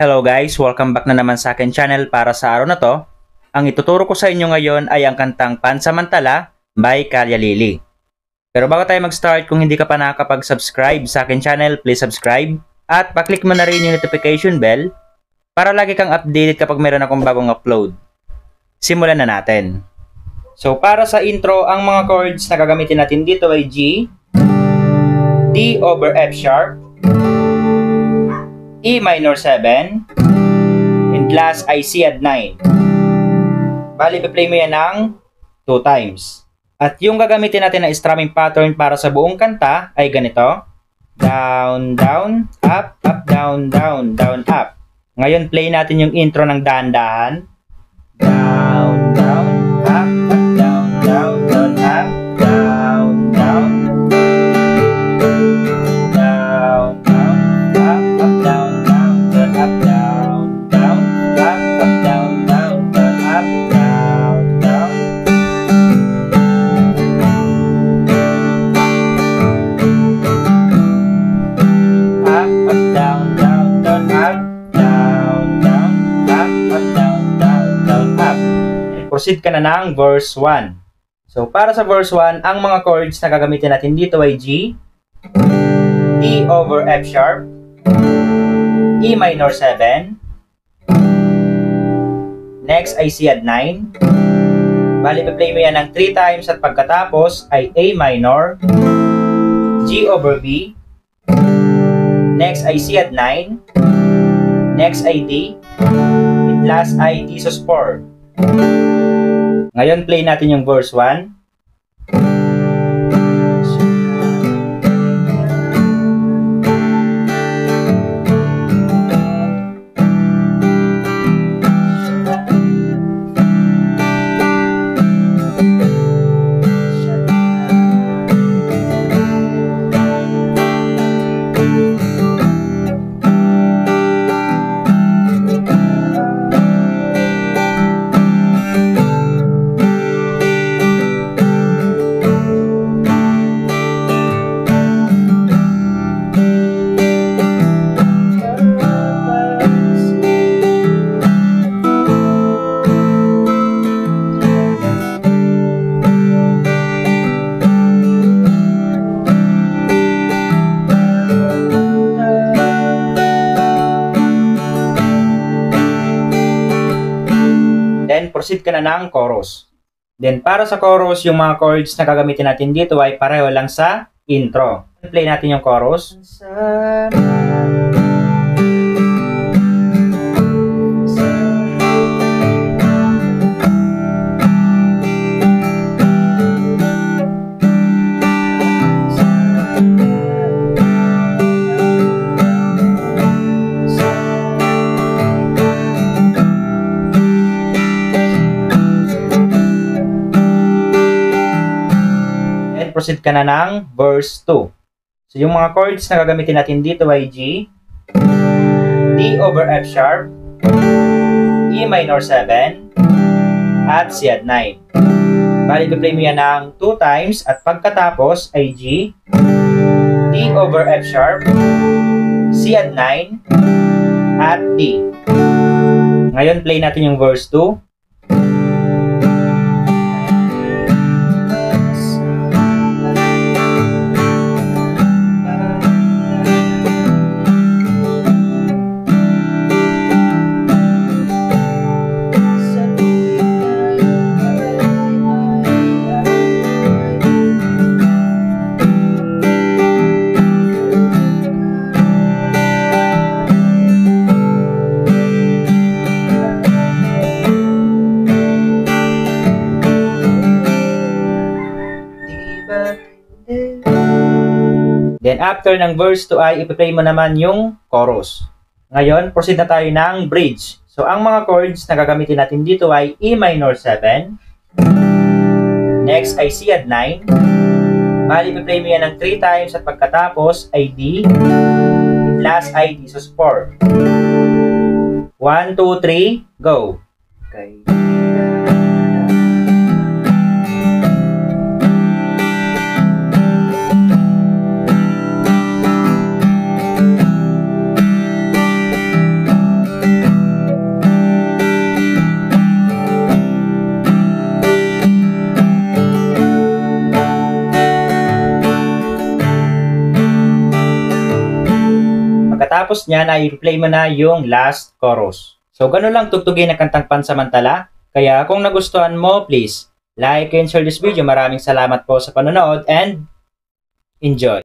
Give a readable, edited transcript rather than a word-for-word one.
Hello guys, welcome back na naman sa akin channel para sa araw na to. Ang ituturo ko sa inyo ngayon ay ang kantang Pansamantala by Kalya Lily. Pero bago tayo mag-start, kung hindi ka pa nakakapag-subscribe sa akin channel, please subscribe at paklik mo na rin yung notification bell para lagi kang updated kapag meron akong bagong upload. Simulan na natin. So para sa intro, ang mga chords na gagamitin natin dito ay G, D over F sharp, E minor 7, and last ay C add 9. Bali, play mo yan ng 2 times. At yung gagamitin natin na strumming pattern para sa buong kanta ay ganito. Down, down, up, up, down, down, down, up. Ngayon, play natin yung intro ng dahan-dahan. Down, down, up, up, down, down, down, up, down, down. Proceed ka na ng verse 1. So, para sa verse 1, ang mga chords na gagamitin natin dito ay G, D over F sharp, E minor 7, next ay C add 9. Bali, play mo yan ng 3 times at pagkatapos ay A minor, G over B, next ay C add 9, next ay D, and last ay D sus 4. Ngayon, play natin yung verse 1. Then, proceed ka na ng chorus. Then, para sa chorus, yung mga chords na gagamitin natin dito ay pareho lang sa intro. Play natin yung chorus. Proceed ka na ng verse 2. So, yung mga chords na gagamitin natin dito ay G, D over F sharp, E minor 7, at C add 9. Bali, play mo yan ng 2 times at pagkatapos ay G, D over F sharp, C add 9, at D. Ngayon, play natin yung verse 2. Then after ng verse 2 ay ipi-play mo naman yung chorus. Ngayon, proceed na tayo ng bridge. So ang mga chords na gagamitin natin dito ay E minor 7, next ay C add 9. Bali, ipi-play mo yan ng 3 times at pagkatapos ay D, and last ay D sus 4. 1, 2, 3, go! Okay. pagkatapos niyan ay i-play mo na yung last chorus. So ganun lang tugtugin ang kantang Pansamantala. Kaya kung nagustuhan mo, please like and share this video. Maraming salamat po sa panonood and enjoy!